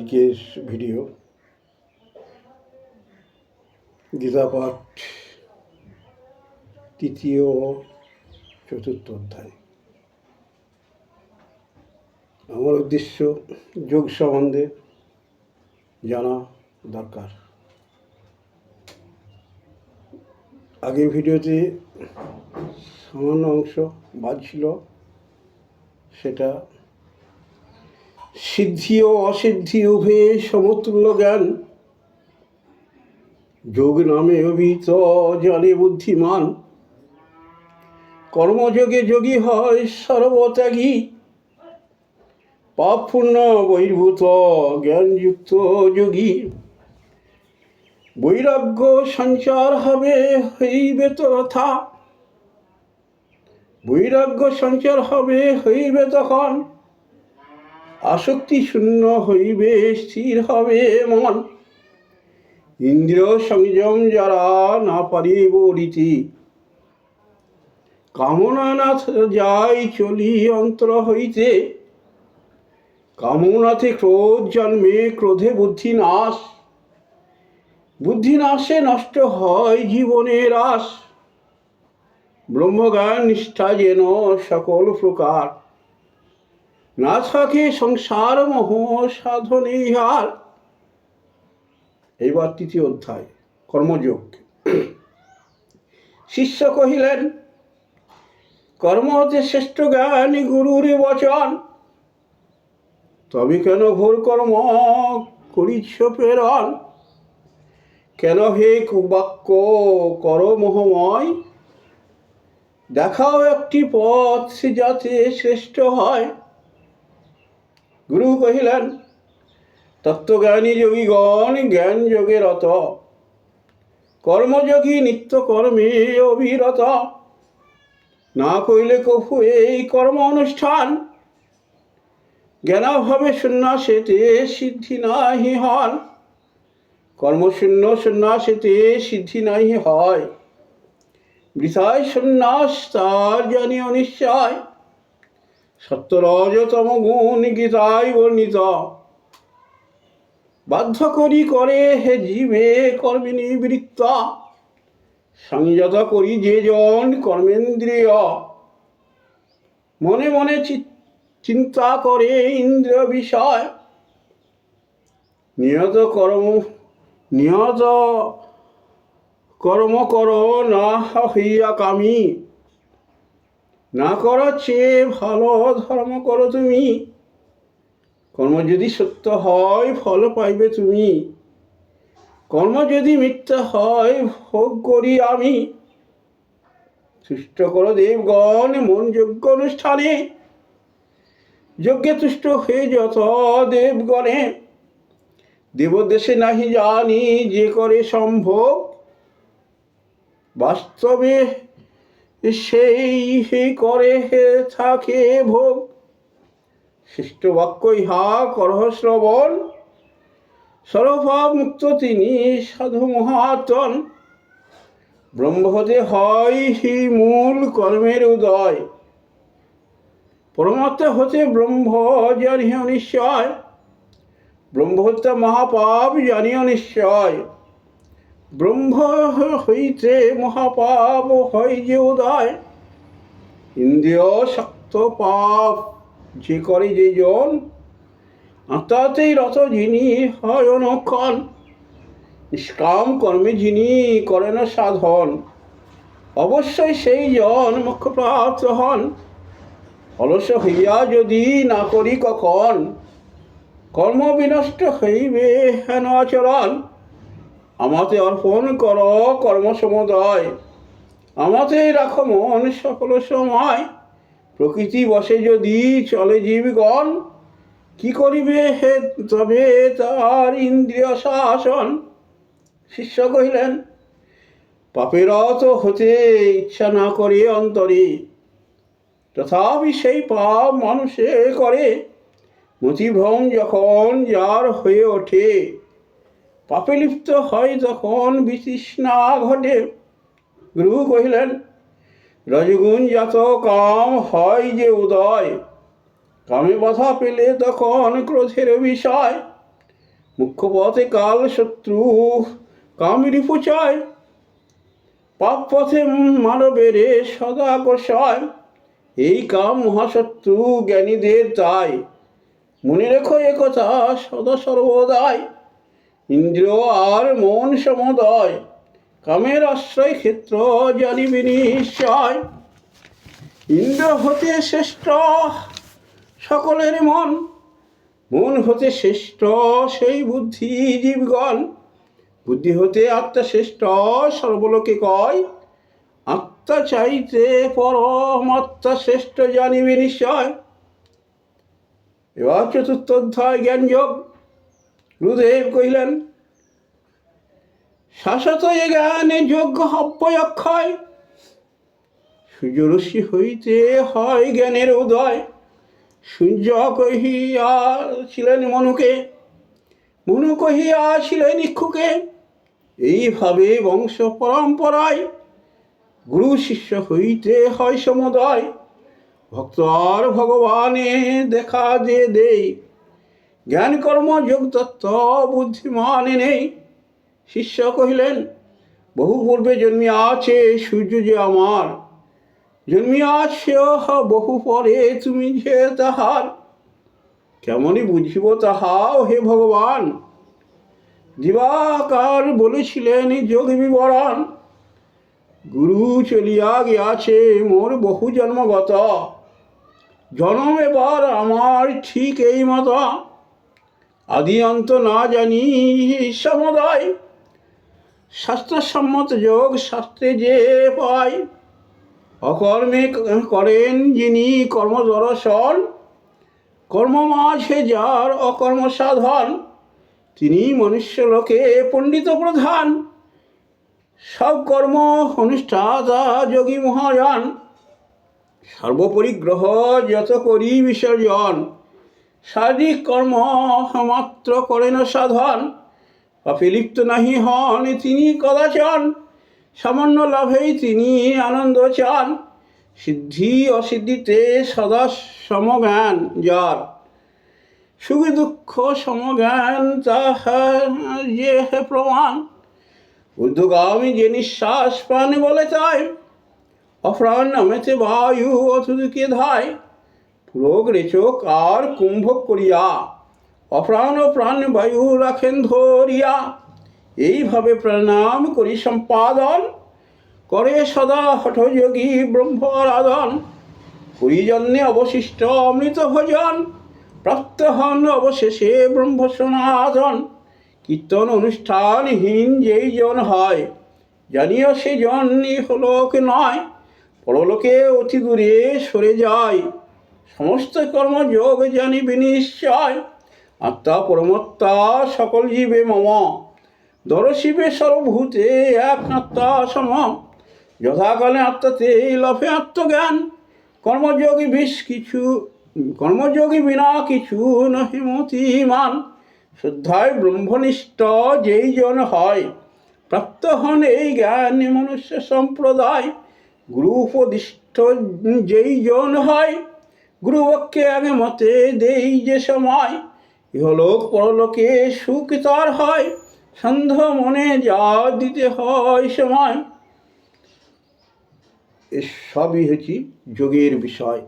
আজকের ভিডিও গীতা পাঠ তৃতীয় ও চতুর্থ অধ্যায়। আমার উদ্দেশ্য যোগ সম্বন্ধে জানা দরকার। আগের ভিডিওতে সামান্য অংশ বাদ ছিল, সেটা সিদ্ধি ও অসিদ্ধি উভয়ে সমতুল্য জ্ঞান, যোগ নামে অভিহিত জানে বুদ্ধিমান। কর্মযোগে যোগী হয় সর্বত্যাগী, পাপ পুণ্য বহির্ভূত জ্ঞানযুক্ত যোগী। বৈরাগ্য সঞ্চার হবে হইবে তথা, বৈরাগ্য সঞ্চার হবে হইবে তখন। আসক্তি শূন্য হইবে স্থির হবে মন। ইন্দ্রিয় সংযম যারা না পারিব রীতি, কামনা না যায় চলি অন্তর হইতে। কামনাতে ক্রোধ জন্মে, ক্রোধে বুদ্ধি নাশ, বুদ্ধি নাশে নষ্ট হয় জীবনের আশ। ব্রহ্মজ্ঞান নিষ্ঠা যেন সকল প্রকার, না থাকে সংসার মোহ সাধনে হার। এইবার তৃতীয় অধ্যায় কর্মযোগ। শিষ্য কহিলেন, কর্ম হতে শ্রেষ্ঠ জ্ঞান গুরুর বচন। তবে কেন ঘোর কর্ম করিছ প্রেরণ? কেন হে কুবাক্য কর মোহময়? দেখাও একটি পথ যাতে শ্রেষ্ঠ হয়। গুরু কহিলেন, তত্ত্বজ্ঞানী যোগীগণ জ্ঞান যোগে রত, কর্মযোগী নিত্য কর্মে অবিরত। না কইলে কভু এই কর্ম অনুষ্ঠান, জ্ঞানাভাবে সন্ন্যাসেতে সিদ্ধি নাহি হন। কর্মশূন্য সন্ন্যাসেতে সিদ্ধি নাহি হয়, বৃথায় সন্ন্যাস তার জানিও নিশ্চয়। সত্যরজতম গুণ গীতায় বর্ণিত, বাধ্য করি করে হে জীবে কর্মে নিবৃত্ত। সংযত করি যে জন কর্মেন্দ্রিয়, মনে মনে চিন্তা করে ইন্দ্রিয় বিষয়। নিয়ত কর্ম করো না হইয়া কামি, না করার চেয়ে ভালো ধর্ম করো তুমি। কর্ম যদি সত্য হয় ফল পাইবে তুমি, কর্ম যদি মিথ্যা হয় ভোগ করি আমি। তুষ্ট করো দেবগণ মন যজ্ঞ অনুষ্ঠানে, যজ্ঞে তুষ্ট হয়ে যত দেবগণে। দেবদেশে নাহি জানি যে করে সম্ভোগ, বাস্তবে সেই করে থাকে ভোগ। শিষ্ট বাক্য ইহা করহ শ্রবণ, সর্বভাব মুক্ত তিনি সাধু মহাত্মন। ব্রহ্ম হতে হয় হি মূল কর্মের উদয়, পরমাত্মা হতে ব্রহ্ম জানিও নিশ্চয়। ব্রহ্ম হত্যা মহাপাপ জানিও নিশ্চয়, ব্রহ্ম হইতে মহাপাপ হয় যে উদয়। ইন্দ্রিয় শক্ত পাপ যে করে যে জন, আত্মাতেই রত যিনি হয় অনুক্ষণ। নিষ্কাম কর্মে যিনি করেন সাধন, অবশ্যই সেই জন মোক্ষপ্রাপ্ত হন। অলস হইয়া যদি না করি কখন, কর্ম বিনষ্ট হইবে হেন আচরণ। আমাতে অর্পণ কর কর্ম সমুদয়, আমাতেই রাখো মন সকল সময়। প্রকৃতি বসে যদি চলে জীবগণ, কি করিবে হে তবে তার ইন্দ্রিয় শাসন। শিষ্য কহিলেন, পাপেরত হতে ইচ্ছা না করে অন্তরে, তথাপি সেই পাপ মানুষে করে। মতিভ্রম যখন যার হয়ে ওঠে, পাপে লিপ্ত হয় তখন বিতৃষ্ণা ঘটে। গুরু কহিলেন, রজগুণ জাত কাম হয় যে উদয়, কামে বাধা পেলে তখন ক্রোধের বিষয়। মুখ্য পথে কাল শত্রু কামিনী প্রচয়, পাপ পথে মানবের সদা কষয়। এই কাম মহাশত্রু জ্ঞানীদের তাই, মনে রেখো একথা সদা সর্বদাই। ইন্দ্রিয় আর মন সমদয়, কামের আশ্রয় ক্ষেত্র জানিবি নিশ্চয়। ইন্দ্র হতে শ্রেষ্ঠ সকলের মন, মন হতে শ্রেষ্ঠ সেই বুদ্ধি জীবগণ। বুদ্ধি হতে আত্মা শ্রেষ্ঠ সর্বলোকে কয়, আত্মা চাইতে পরমাত্মা শ্রেষ্ঠ জানিবি নিশ্চয়। এবার চতুর্থ অধ্যায় জ্ঞানযোগ। গুরুদেব কহিলেন, শাশ্বত এ জ্ঞানে যোগ্য অক্ষয়। সূর্যরশ্মি হইতে হয় জ্ঞানের উদয়। সূর্য কহিয়াছিলেন মনুকে, মনু কহিয়াছিলেন ইক্ষুকে। এইভাবে বংশ পরম্পরায় গুরু শিষ্য হইতে হয় সমুদয়। ভক্ত আর ভগবানে দেখা যে দেই, জ্ঞান কর্ম যোগ তত্ত্ব বুদ্ধিমানে নেই। শিষ্য কহিলেন, বহু পূর্বে জন্মিয়াছে সূর্য যে আমার, জন্মিয়াছে বহু পরে তুমি যে তাহার। কেমনই বুঝিব তাহাও হে ভগবান, দিবাকর বলেছিলেন যোগ বিবরণ। গুরু চলিয়া গিয়াছে মোর বহু জন্মগত, জন্ম এবার আমার ঠিক এই মত। আদি অন্ত না জানি সমদয়, শাস্ত্রসম্মত যোগ শাস্ত্রে যে পায়। অকর্মে করেন যিনি কর্ম দর্শন, কর্ম মাঝে যার অকর্ম সাধন। তিনি মনুষ্য লোকে পণ্ডিত প্রধান, সব কর্ম অনুষ্ঠাতা যোগী মহাজন। সর্বপরিগ্রহ যত করি বিসর্জন, শারীরিক কর্ম মাত্র করেন সাধন। পাপে লিপ্ত নাহি হন তিনি কদাচন, সামান্য লাভেই তিনি আনন্দ চান। সিদ্ধি অসিদ্ধিতে সদা সমজ্ঞান যার, সুখ দুঃখ সমজ্ঞান তাহার যে প্রমাণ। ঊর্ধ্বগামী যে নিঃশ্বাস প্রাণ বলে তাই, অপ্রাণ নামেতে বায়ু অথুদিকে ধায়। পুরোগ রেচক আর কুম্ভক করিয়া, অপ্রাণ ও প্রাণ বায়ু রাখেন ধরিয়া। এইভাবে প্রণাম করি সম্পাদন, করে সদা হঠযোগী ব্রহ্ম আরাধন। হরিজন্যে অবশিষ্ট অমৃত ভজন, প্রাপ্ত হন অবশেষে ব্রহ্ম সনাতন। কীর্তন অনুষ্ঠানহীন যেই জন হয়, জানিও সে জন ইহলোক নয়, পরলোকে অতি দূরে সরে যায়। সমস্ত কর্মযোগ জানিবি নিশ্চয়। আত্মা পরমাত্মা সকল জীবে মম, দর্শিবে সর্বভূতে এক আত্মা সম। যথাকালে আত্মাতে লভে আত্মজ্ঞান, কর্মযোগী বিনা কিছু নহি মতিমান। শুদ্ধায় ব্রহ্মনিষ্ঠ যেই জন হয়, প্রাপ্ত হন এই জ্ঞান মনুষ্য সম্প্রদায়। গুরু উপদিষ্ট যেই জন হয়, গুরুবাক্যে আগে মতে দেই যে সময়। ইহলোক পরলোকে সুখ তার হয়, সন্ধ মনে যা দিতে হয় সময়। এসবই হচ্ছে যোগের বিষয়।